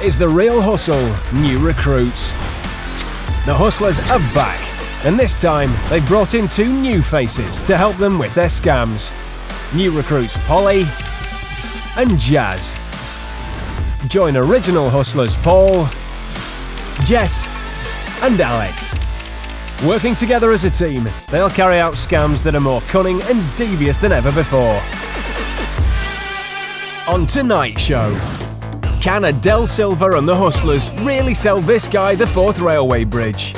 is the real hustle, new recruits. The Hustlers are back, and this time they've brought in 2 new faces to help them with their scams. New recruits Polly and Jazz. Join original hustlers Paul, Jess and Alex. Working together as a team, they'll carry out scams that are more cunning and devious than ever before. On tonight's show, can Adele Silva and the Hustlers really sell this guy the Forth Railway Bridge?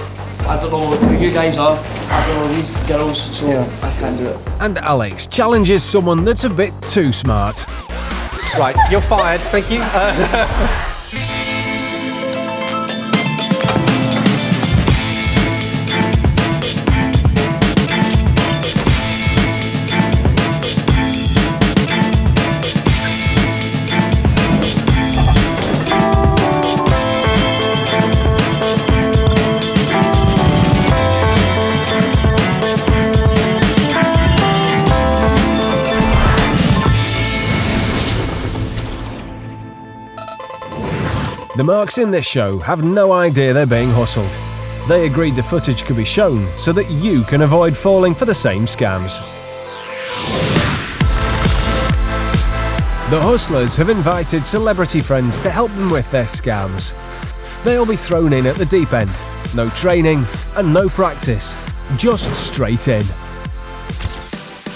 I don't know who you guys are, I don't know these girls, so I can't do it. And Alex challenges someone that's a bit too smart. Right, you're fired, thank you. The marks in this show have no idea they're being hustled. They agreed the footage could be shown so that you can avoid falling for the same scams. The Hustlers have invited celebrity friends to help them with their scams. They'll be thrown in at the deep end. No training and no practice, just straight in.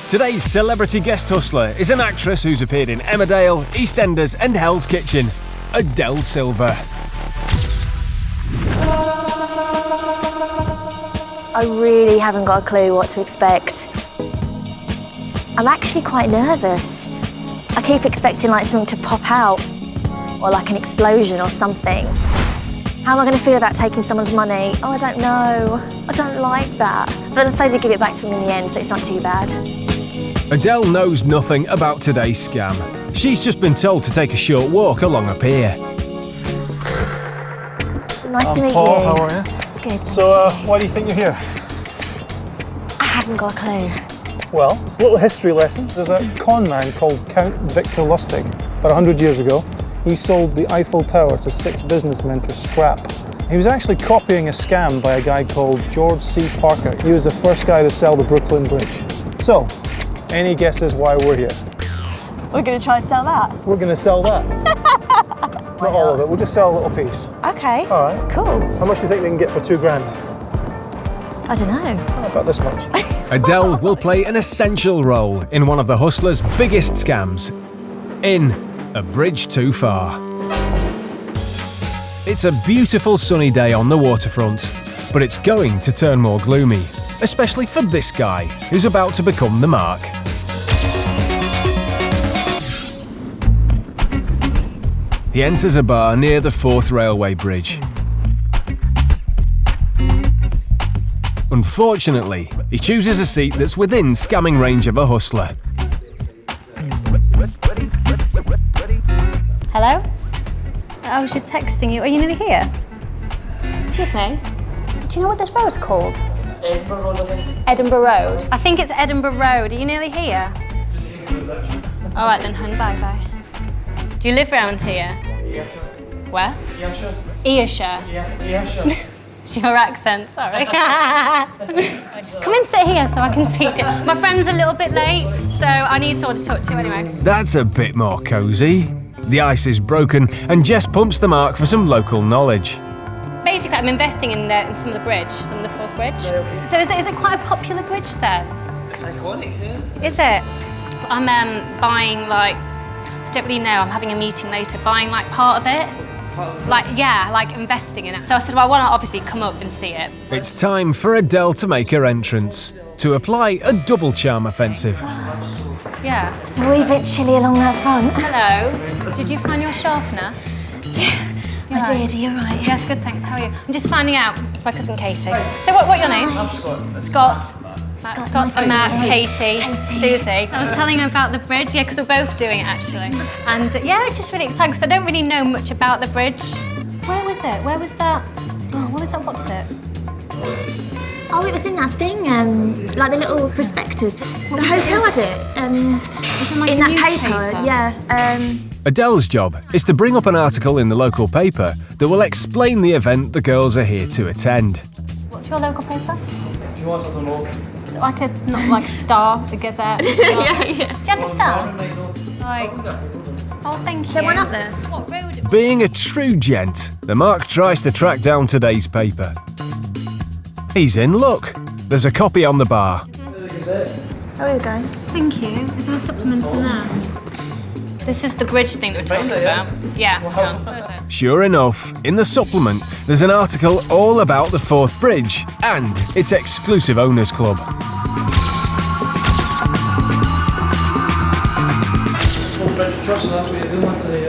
Today's celebrity guest hustler is an actress who's appeared in Emmerdale, EastEnders and Hell's Kitchen. Adele Silva. I really haven't got a clue what to expect. I'm actually quite nervous. I keep expecting like something to pop out, or like an explosion or something. How am I going to feel about taking someone's money? Oh, I don't know. I don't like that. But I suppose we give it back to him in the end, so it's not too bad. Adele knows nothing about today's scam. She's just been told to take a short walk along a pier. Nice to meet Paul, you. how are you? Good. So, why do you think you're here? I haven't got a clue. Well, it's a little history lesson. There's a con man called Count Victor Lustig. About 100 years ago, he sold the Eiffel Tower to 6 businessmen for scrap. He was actually copying a scam by a guy called George C. Parker. He was the first guy to sell the Brooklyn Bridge. So, any guesses why we're here? We're going to try and sell that. We're going to sell that. Not all of it, we'll just sell a little piece. Okay. All right. Cool. How much do you think we can get for $2 grand? I don't know. About this much. Adele will play an essential role in one of the Hustlers' biggest scams, in A Bridge Too Far. It's a beautiful sunny day on the waterfront, but it's going to turn more gloomy, especially for this guy who's about to become the mark. He enters a bar near the Forth Railway Bridge. Unfortunately, he chooses a seat that's within scamming range of a hustler. Hello? I was just texting you. Are you nearly here? Excuse me? Do you know what this road's called? Edinburgh Road, I think. Edinburgh Road. I think it's Edinburgh Road. Are you nearly here? All right then, hun. Bye-bye. Do you live round here? Ayrshire. Where? Ayrshire. Ayrshire. Yeah, Ayrshire. It's your accent, sorry. Come and sit here so I can speak to you. My friend's a little bit late, so I need someone to talk to anyway. That's a bit more cosy. The ice is broken and Jess pumps the mark for some local knowledge. Basically, I'm investing in some of the bridge, some of the Forth Bridge. So is it quite a popular bridge there? It's iconic, yeah. Is it? I'm buying like, I don't really know, I'm having a meeting later, buying like part of it. Like investing in it. So I said, well, I want to obviously come up and see it. It's time for Adele to make her entrance, to apply a double charm offensive. Yeah. It's a wee bit chilly along that front. Hello. Did you find your sharpener? Yeah, I did. You're right. Yes, good, thanks. How are you? I'm just finding out. It's my cousin Katie. So what are your names? I'm Scott. Scott, and Matt, Katie, Susie. I was telling her about the bridge, yeah, because we're both doing it actually. And yeah, it's just really exciting because I don't really know much about the bridge. Where was it? Where was that? Oh, where was that? What's it? Oh, it was in that thing, like the little prospectus. The hotel had it. Is it like In a that newspaper? paper, yeah. Adele's job is to bring up an article in the local paper that will explain the event the girls are here to attend. What's your local paper? Do you want something local? Is it like not like a Star, the Gazette? Yeah. Do you have a Star? Like, oh, thank you. There one up there. What road? Being a true gent, the Mark tries to track down today's paper. He's in luck. There's a copy on the bar. Oh, here we go. Thank you. Is there a supplement in there? This is the bridge thing that we're talking about. Yeah, hang on. Where is it? Sure enough, in the supplement, there's an article all about the Forth Bridge and its exclusive owners club.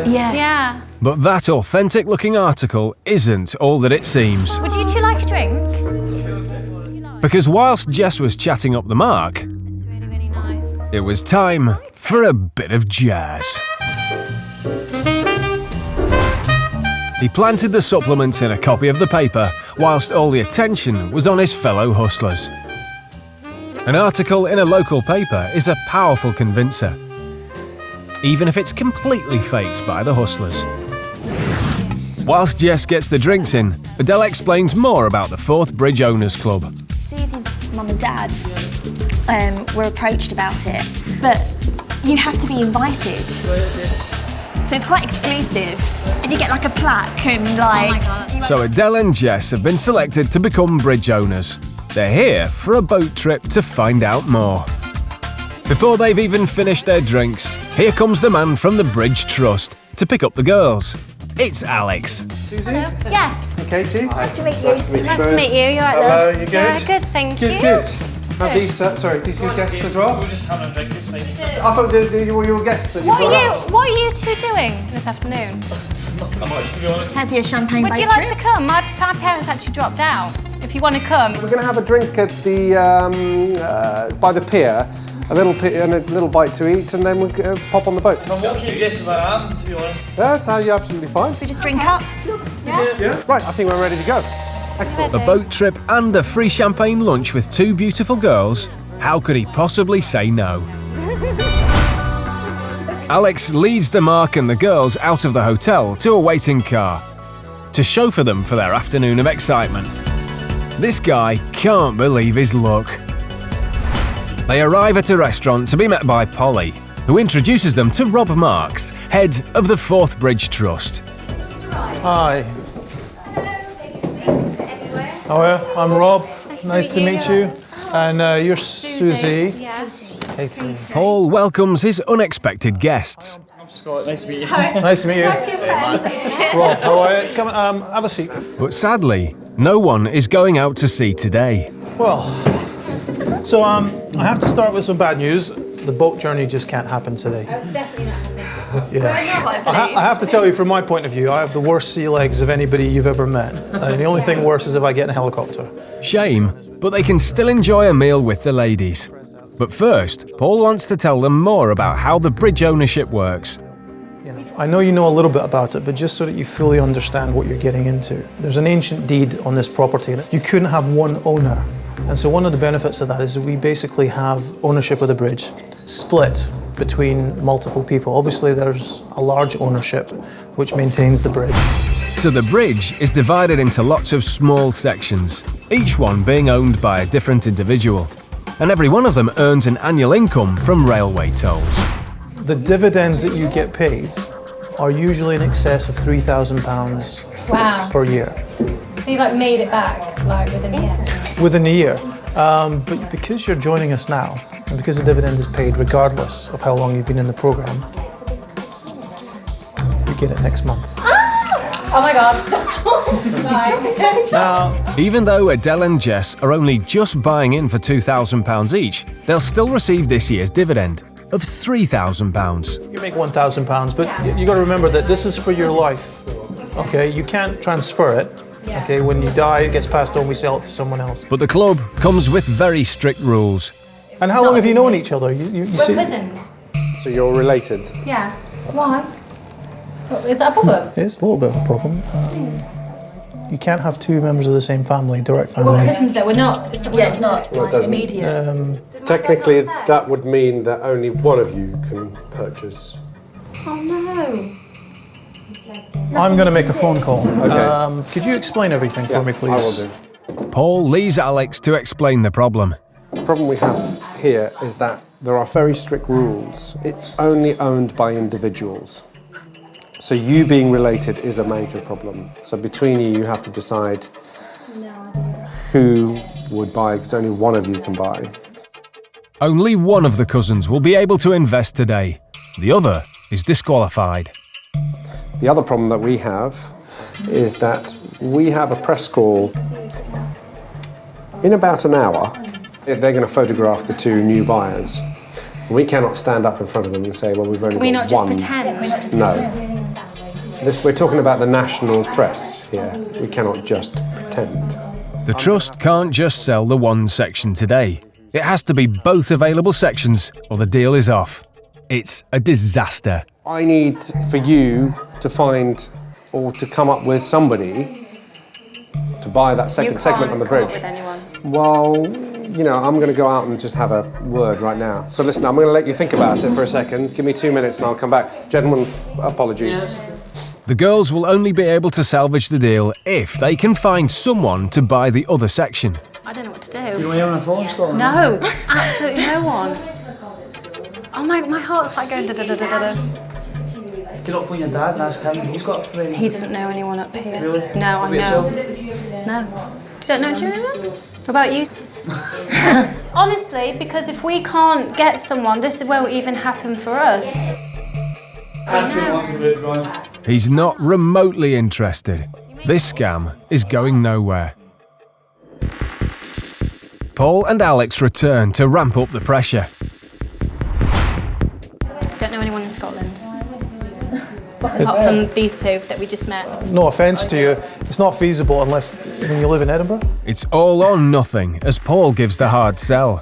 Yeah. Yeah. But that authentic-looking article isn't all that it seems. Would you two like a drink? Because whilst Jess was chatting up the Mark, It's really, really nice. it was time for a bit of jazz. He planted the supplement in a copy of the paper, whilst all the attention was on his fellow hustlers. An article in a local paper is a powerful convincer, even if it's completely faked by the hustlers. Whilst Jess gets the drinks in, Adele explains more about the Forth Bridge Owners Club. Susie's mum and dad were approached about it, but you have to be invited. So it's quite exclusive, and you get like a plaque and like... Oh my God. So Adele and Jess have been selected to become bridge owners. They're here for a boat trip to find out more. Before they've even finished their drinks, here comes the man from the Bridge Trust to pick up the girls. It's Alex. Susie? Hello? Yes. Katie? Nice to meet you. Nice to meet you. Nice to meet you. You alright, Hello, love? you good? Yeah, good, thank you. Good. Have these, sorry, these your guests as well? We're just having a drink, it's fine. I thought they were your guests that you brought up. What are you two doing this afternoon? Not much, to be honest. Fancy a champagne Would boat you like trip? to come? My parents actually dropped out. If you want to come. We're going to have a drink at the by the pier, a little bite to eat, and then we'll pop on the boat. I'm okay dressed as I am, to be honest. That's how you're absolutely fine. We just drink up. Right, I think we're ready to go. Excellent. A boat trip and a free champagne lunch with two beautiful girls. How could he possibly say no? Alex leads the Mark and the girls out of the hotel to a waiting car to chauffeur them for their afternoon of excitement. This guy can't believe his luck. They arrive at a restaurant to be met by Polly, who introduces them to Rob Marks, head of the Forth Bridge Trust. Hi. How are you? I'm Rob. Nice to meet you. And you're Susie. Yeah. Katie. Paul welcomes his unexpected guests. I'm Scott, nice to meet you. Nice to meet you. Rob, how are you? Come on, have a seat. But sadly, no one is going out to sea today. Well, so I have to start with some bad news. The boat journey just can't happen today. It's definitely not happening. Yeah. I have to tell you, from my point of view, I have the worst sea legs of anybody you've ever met. The only thing worse is if I get in a helicopter. Shame, but they can still enjoy a meal with the ladies. But first, Paul wants to tell them more about how the bridge ownership works. I know you know a little bit about it, but just so that you fully understand what you're getting into. There's an ancient deed on this property, and you couldn't have one owner. And so one of the benefits of that is that we basically have ownership of the bridge split between multiple people. Obviously, there's a large ownership which maintains the bridge. So the bridge is divided into lots of small sections, each one being owned by a different individual. And every one of them earns an annual income from railway tolls. The dividends that you get paid are usually in excess of £3,000 Wow. per year. So you like made it back like within a year? Within a year. But because you're joining us now, and because the dividend is paid regardless of how long you've been in the programme, you get it next month. Oh my God. Right. Now, Even though Adele and Jess are only just buying in for £2,000 each, they'll still receive this year's dividend of £3,000. you make £1,000, but you got to remember that this is for your life. Okay, you can't transfer it. Okay, when you die, it gets passed on, we sell it to someone else. But the club comes with very strict rules. And how long have you known each other? You We're see, cousins. So you're related. Yeah. Why? Is that a problem? it's a little bit of a problem. You can't have two members of the same family, direct We're family. cousins though. We're not. It's not. Well, it doesn't. Immediate. Technically, that would mean that only one of you can purchase Oh no. I'm going to make a phone call. Okay. Could you explain everything for me, please? I will do. Paul leaves Alex to explain the problem. The problem we have here is that there are very strict rules. It's only owned by individuals. So you being related is a major problem. So between you have to decide who would buy, because only one of you can buy. Only one of the cousins will be able to invest today. The other is disqualified. The other problem that we have is that we have a press call in about an hour. They're going to photograph the two new buyers. We cannot stand up in front of them and say, well, we've only Can we got not just one. pretend? No. We're talking about the national press here. We cannot just pretend. The trust can't just sell the one section today. It has to be both available sections or the deal is off. It's a disaster. I need for you to find or to come up with somebody to buy that second segment on the bridge. With anyone. Well, you know, I'm going to go out and just have a word right now. So listen, I'm going to let you think about it for a second. Give me 2 minutes and I'll come back. Gentlemen, apologies. The girls will only be able to salvage the deal if they can find someone to buy the other section. I don't know what to do. You know anyone at all in Scotland? No, absolutely no one. Oh my heart's like going da da da da da. You cannot phone your dad and ask him. He's got a friend. He doesn't know anyone up here. Really? No, I About know. yourself? No. Do you know anyone? What about you? Honestly, because if we can't get someone, this won't even happen for us. I couldn't answer to be honest. He's not remotely interested. This scam is going nowhere. Paul and Alex return to ramp up the pressure. Don't know anyone in Scotland. Apart from these two that we just met. No offence to you, it's not feasible unless when you live in Edinburgh. It's all or nothing as Paul gives the hard sell.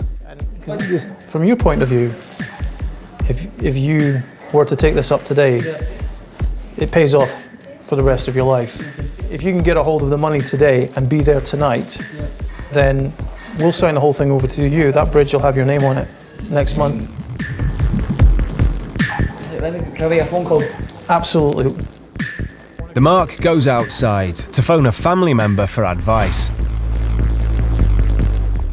Because from your point of view, if you were to take this up today, it pays off for the rest of your life. If you can get a hold of the money today and be there tonight, then we'll sign the whole thing over to you. That bridge will have your name on it next month. Can I make a phone call? Absolutely. The Mark goes outside to phone a family member for advice.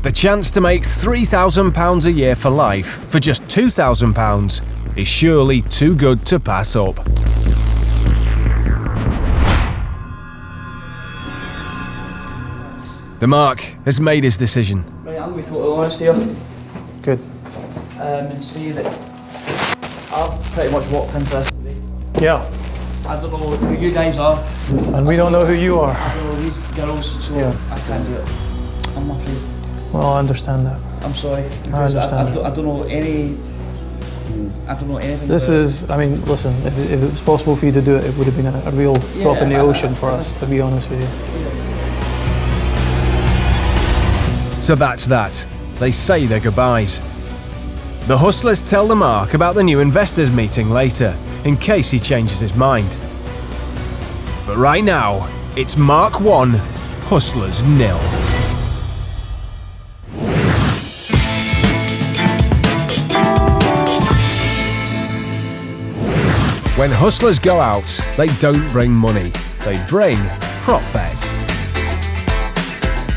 The chance to make £3,000 a year for life for just £2,000 is surely too good to pass up. The Mark has made his decision. Right, I'm going to be totally honest here. Good. And say that I've pretty much walked into this today. Yeah. I don't know who you guys are. And we don't know who you are. I don't know these girls, so Yeah. I can't do it. I'm afraid. Well, I understand that. I'm sorry. I understand. I don't know any. I don't know anything. This about is, I mean, listen, if it was possible for you to do it, it would have been a real drop in the ocean for us, to be honest with you. So that's that. They say their goodbyes. The hustlers tell the Mark about the new investors meeting later, in case he changes his mind. But right now, it's Mark 1, Hustlers 0. When hustlers go out, they don't bring money, they bring prop bets.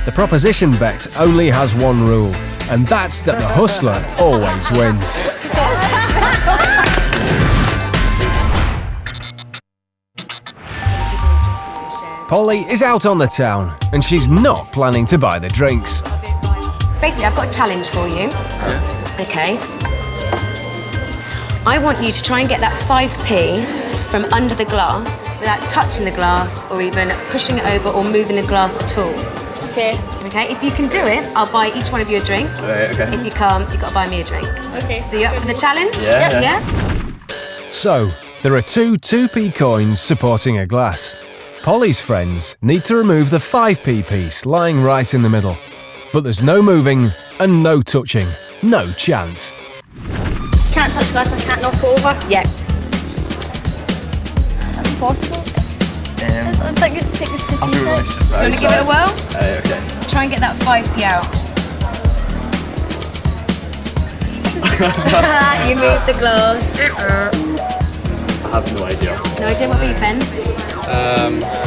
The proposition bet only has one rule, and that's that the hustler always wins. Polly is out on the town, and she's not planning to buy the drinks. So basically, I've got a challenge for you. Okay. I want you to try and get that 5p from under the glass without touching the glass or even pushing it over or moving the glass at all. Okay. Okay, if you can do it, I'll buy each one of you a drink. Right, okay. If you can't, you've got to buy me a drink. Okay. So you up for the challenge? Yeah. Yeah? So, there are two 2p coins supporting a glass. Polly's friends need to remove the 5p piece lying right in the middle. But there's no moving and no touching. No chance. Can't touch glass, I can't knock it over. Yep. That's impossible. I think it's take the two I'll do pieces. this. Do you want to give it a whirl? Okay. Try and get that 5p out. You moved the glass. have no idea. No idea what beat, Ben?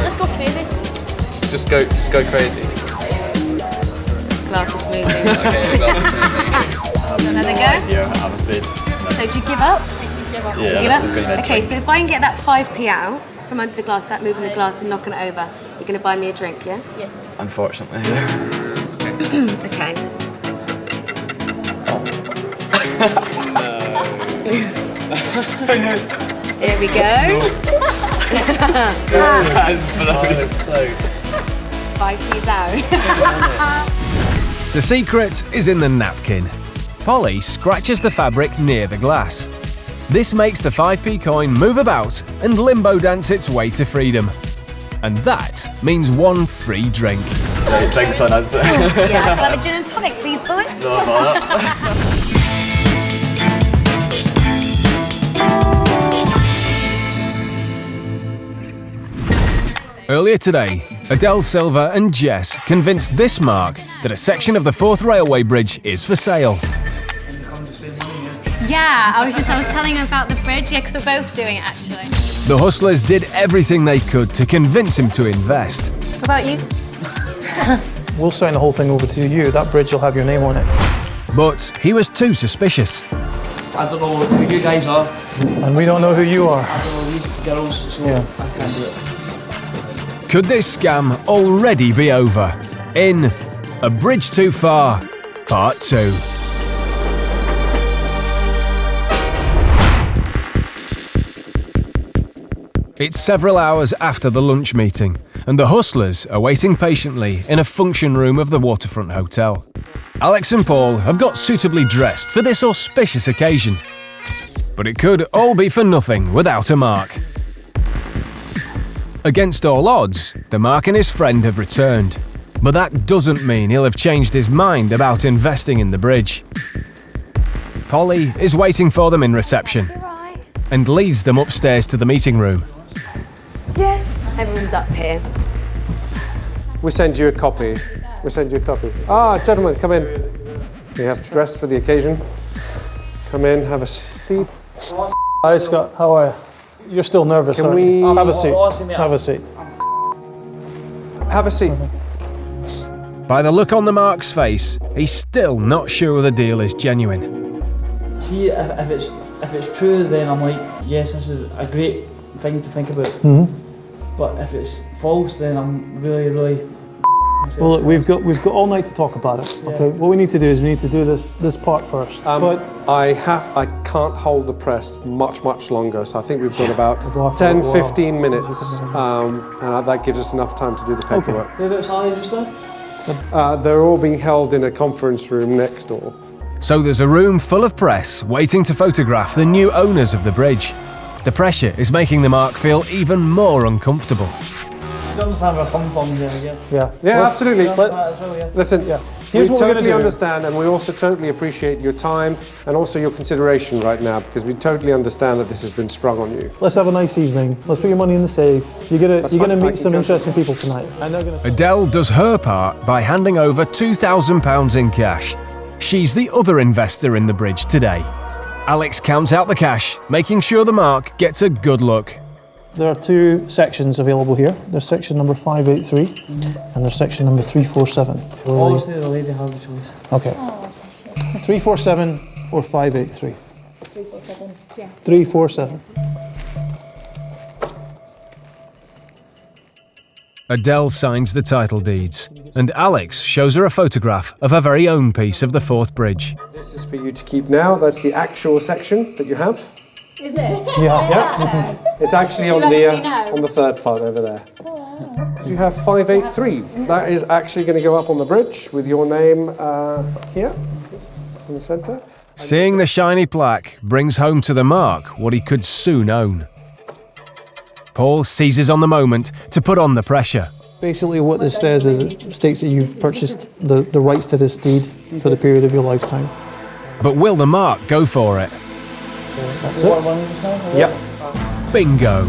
Just go crazy. Just go crazy. Glass is moving. Okay, that's Another no go? idea. I'm afraid. So do you give up? Give up. Yeah, Give this up? is going to be Okay, so if I can get that 5p out from under the glass, start moving the glass and knocking it over, you're going to buy me a drink, yeah? Yeah. Unfortunately, yeah. Okay. Here we go. That's close. 5p's out. The secret is in the napkin. Polly scratches the fabric near the glass. This makes the 5p coin move about and limbo dance its way to freedom. And that means one free drink. Drinks on us. Yeah, I'll have a gin and tonic, please, boys. No, Earlier today, Adele Silva and Jess convinced this mark that a section of the 4th Railway Bridge is for sale. Yeah, I was telling him about the bridge, yeah, because we're both doing it actually. The hustlers did everything they could to convince him to invest. What about you? We'll sign the whole thing over to you. That bridge will have your name on it. But he was too suspicious. I don't know who you guys are. And we don't know who you are. I don't know these girls, so Yeah. I can't do it. Could this scam already be over? In A Bridge Too Far, Part 2. It's several hours after the lunch meeting, and the hustlers are waiting patiently in a function room of the waterfront hotel. Alex and Paul have got suitably dressed for this auspicious occasion. But it could all be for nothing without a mark. Against all odds, the mark and his friend have returned. But that doesn't mean he'll have changed his mind about investing in the bridge. Polly is waiting for them in reception and leads them upstairs to the meeting room. Yeah. Everyone's up here. We send you a copy. Ah, gentlemen, come in. You have dressed for the occasion. Come in, have a seat. Hi, Scott. How are you? You're still nervous, Can aren't we- you? Have a seat. Have a seat. Have a seat. By the look on the mark's face, he's still not sure the deal is genuine. See, if it's true, then I'm like, yes, this is a great thing to think about. But if it's false, then I'm really. Well, look, we've got all night to talk about it. Yeah. Okay. What we need to do is we need to do this part first. But I can't hold the press much longer, so I think we've got about Wow. 10-15 minutes, and that gives us enough time to do the paperwork. Whereabouts are you just now? They're all being held in a conference room next door. So there's a room full of press waiting to photograph the new owners of the bridge. The pressure is making the mark feel even more uncomfortable. You understand where I'm coming from here, yeah? yeah. Yeah, absolutely. As well, yeah. Listen, Here's we what we're gonna totally do. understand, and we also totally appreciate your time and also your consideration right now, because we totally understand that this has been sprung on you. Let's have a nice evening. Let's put your money in the safe. You're gonna fine. I meet can some go interesting people tonight. And they're gonna. Adele does her part by handing over £2,000 in cash. She's the other investor in the bridge today. Alex counts out the cash, making sure the mark gets a good look. There are two sections available here. There's section number 583 and there's section number 347. Obviously, the lady has the choice. Okay. 347 or 583? 347, yeah. 347. Adele signs the title deeds, and Alex shows her a photograph of her very own piece of the Forth Bridge. This is for you to keep now. That's the actual section that you have. Is it? Yeah. It's actually on let the me know? on the third part over there. So you have 583. That is actually going to go up on the bridge with your name here in the centre. Seeing the shiny plaque brings home to the mark what he could soon own. Paul seizes on the moment to put on the pressure. Basically what this says is it states that you've purchased the rights to this deed for the period of your lifetime. But will the mark go for it? So that's it. Yep. Bingo!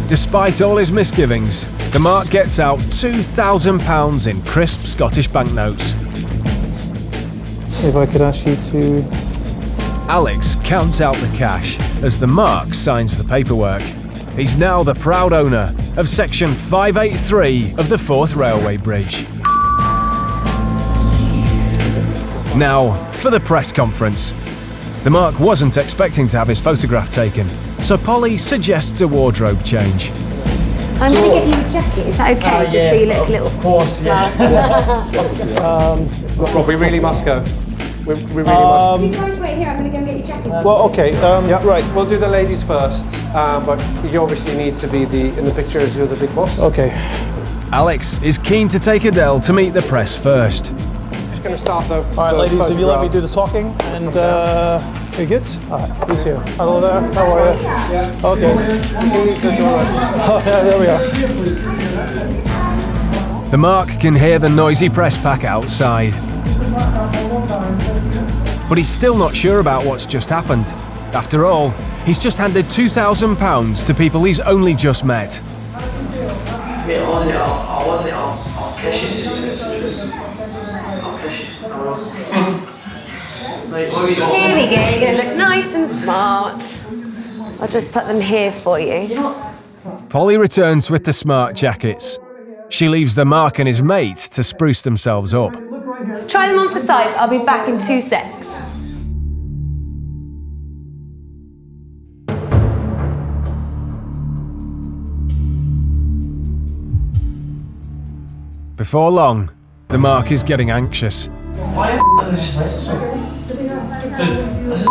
Despite all his misgivings, the mark gets out £2,000 in crisp Scottish banknotes. If I could ask you to... Alex counts out the cash as the mark signs the paperwork. He's now the proud owner of section 583 of the Forth Railway Bridge. Now, for the press conference. The Mark wasn't expecting to have his photograph taken, so Polly suggests a wardrobe change. I'm going to get you a jacket, is that okay? Just so you look a little... Of course, yes. Rob, we really must go. We really must. You guys wait here, I'm going to go and get your jackets. Well, okay, right. We'll do the ladies first, but you obviously need to be in the picture as you're the big boss. Okay. Alex is keen to take Adele to meet the press first. Just going to start though. All right, ladies, if you let me do the talking, and you good? All right, who's here? Hello there, how are you? Yeah. Okay. Oh, yeah, there we are. The Mark can hear the noisy press pack outside. But he's still not sure about what's just happened. After all, he's just handed £2,000 to people he's only just met. Mate, honestly, I'll kiss you to see if it's true. I'll kiss you. I will. Like, what are you doing? Here we go, you're going to look nice and smart. I'll just put them here for you. Polly returns with the smart jackets. She leaves the Mark and his mates to spruce themselves up. Try them on for size, I'll be back in 2 secs. Before long, the Mark is getting anxious. Why the f*** just listen? Dude, this is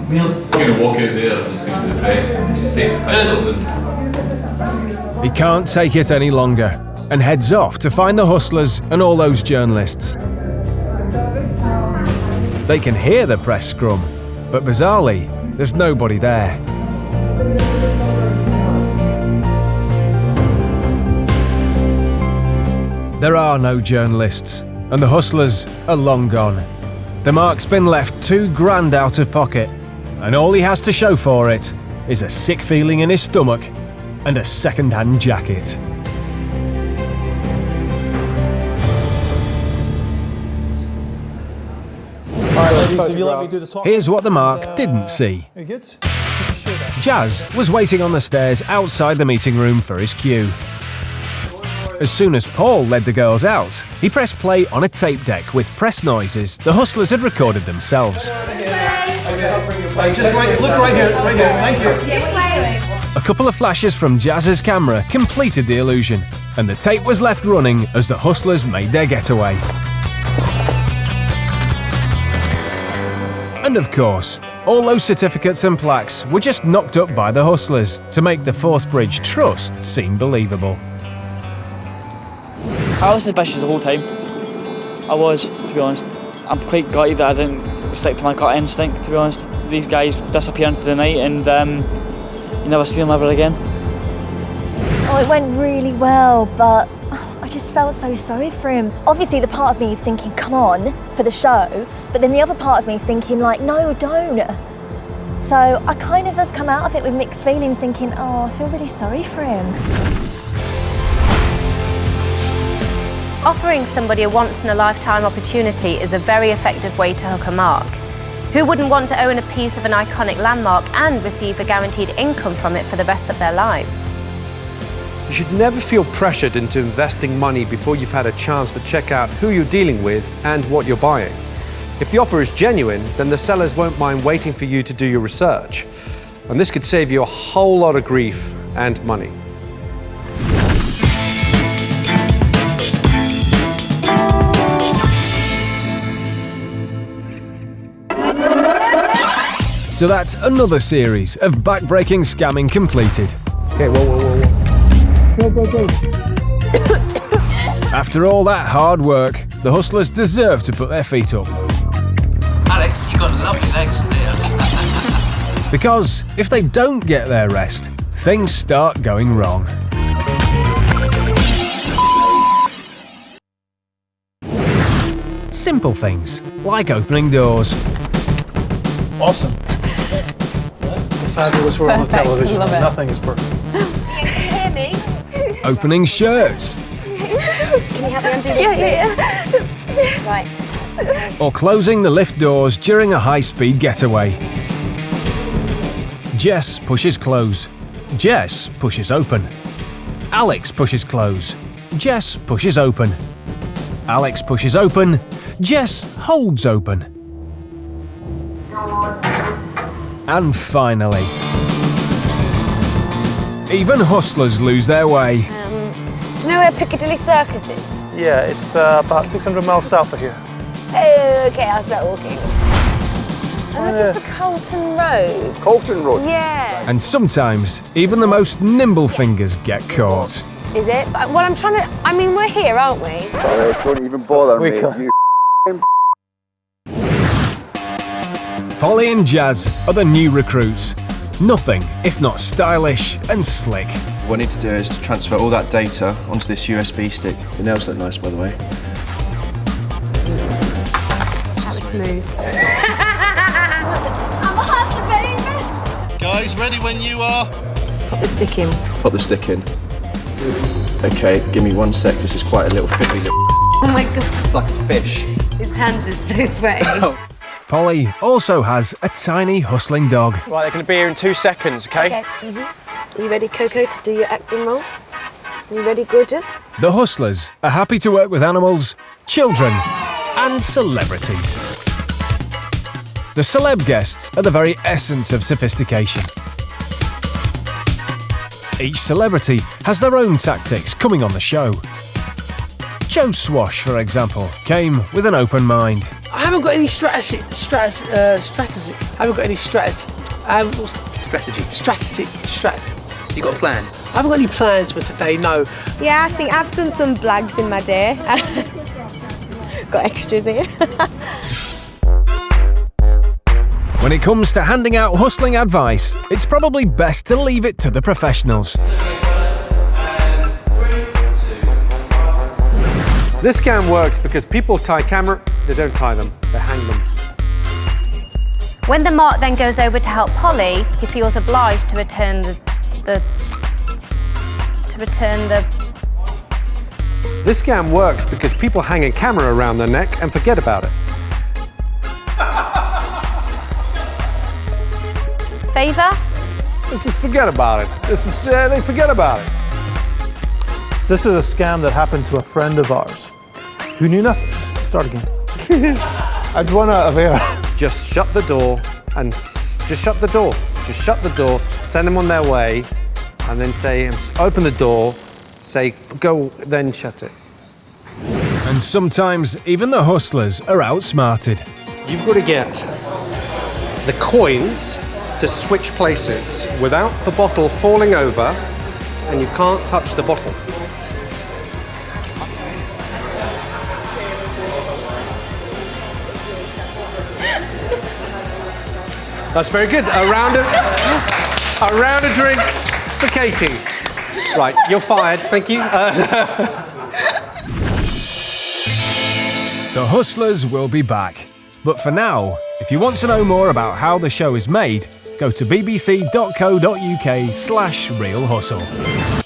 weird. We're going to walk out there and just go to the press and just take pictures and... He can't take it any longer and heads off to find the hustlers and all those journalists. They can hear the press scrum, but bizarrely, there's nobody there. There are no journalists, and the hustlers are long gone. The Mark's been left £2,000 out of pocket, and all he has to show for it is a sick feeling in his stomach and a second-hand jacket. All right, ladies, if you let me do the talking. Here's what the Mark didn't see. You good? Jazz was waiting on the stairs outside the meeting room for his cue. As soon as Paul led the girls out, he pressed play on a tape deck with press noises the hustlers had recorded themselves. Just look right here, thank you. A couple of flashes from Jazz's camera completed the illusion, and the tape was left running as the hustlers made their getaway. And of course, all those certificates and plaques were just knocked up by the hustlers to make the Forth Bridge Trust seem believable. I was suspicious the whole time. I was, to be honest. I'm quite gutted that I didn't stick to my gut instinct, to be honest. These guys disappear into the night and you never see them ever again. Oh, it went really well, but I just felt so sorry for him. Obviously, the part of me is thinking, come on, for the show, but then the other part of me is thinking, like, no, don't. So I kind of have come out of it with mixed feelings, thinking, oh, I feel really sorry for him. Offering somebody a once-in-a-lifetime opportunity is a very effective way to hook a Mark. Who wouldn't want to own a piece of an iconic landmark and receive a guaranteed income from it for the rest of their lives? You should never feel pressured into investing money before you've had a chance to check out who you're dealing with and what you're buying. If the offer is genuine, then the sellers won't mind waiting for you to do your research. And this could save you a whole lot of grief and money. So that's another series of backbreaking scamming completed. Okay, whoa. Go. After all that hard work, the hustlers deserve to put their feet up. Alex, you got lovely legs there. Because if they don't get their rest, things start going wrong. Simple things, like opening doors. Awesome. Fabulous world of television. Nothing is perfect. Can you hear me? Opening shirts. Can you help me undo this? Yeah. Right. Or closing the lift doors during a high-speed getaway. Jess pushes close. Jess pushes open. Alex pushes close. Jess pushes open. Alex pushes open. Jess holds open. And finally, even hustlers lose their way. Do you know where Piccadilly Circus is? Yeah, it's about 600 miles south of here. Oh, okay, I'll start walking. I'm looking for Colton Road. Colton Road? Yeah. And sometimes, even the most nimble fingers get caught. Is it? Well, I'm trying to... I mean, we're here, aren't we? Sorry, don't even bother me. Polly and Jazz are the new recruits. Nothing if not stylish and slick. What I need to do is to transfer all that data onto this USB stick. The nails look nice, by the way. That was smooth. I'm a hustler, baby! Guys, ready when you are. Pop the stick in. Pop the stick in. Okay, give me 1 sec. This is quite a little fiddly little... Oh my God. It's like a fish. His hands are so sweaty. Polly also has a tiny hustling dog. Right, they're going to be here in 2 seconds, okay? Are you ready, Coco, to do your acting role? Are you ready, gorgeous? The hustlers are happy to work with animals, children, and celebrities. The celeb guests are the very essence of sophistication. Each celebrity has their own tactics coming on the show. Joe Swash, for example, came with an open mind. I haven't got any strategy. I haven't got any strategy. You got a plan? I haven't got any plans for today, no. Yeah, I think I've done some blags in my day. Got extras here. When it comes to handing out hustling advice, it's probably best to leave it to the professionals. This scam works because people tie camera, they don't tie them, they hang them. When the mark then goes over to help Polly, he feels obliged to return the This scam works because people hang a camera around their neck and forget about it. Favour? This is forget about it. They forget about it. This is a scam that happened to a friend of ours who knew nothing. Start again. I'd run out of air. Just shut the door and just shut the door. Just shut the door, send them on their way, and then say, open the door, say, go, then shut it. And sometimes even the hustlers are outsmarted. You've got to get the coins to switch places without the bottle falling over, and you can't touch the bottle. That's very good. A round of drinks for Katie. Right, you're fired. Thank you. The hustlers will be back. But for now, if you want to know more about how the show is made, go to bbc.co.uk/realhustle.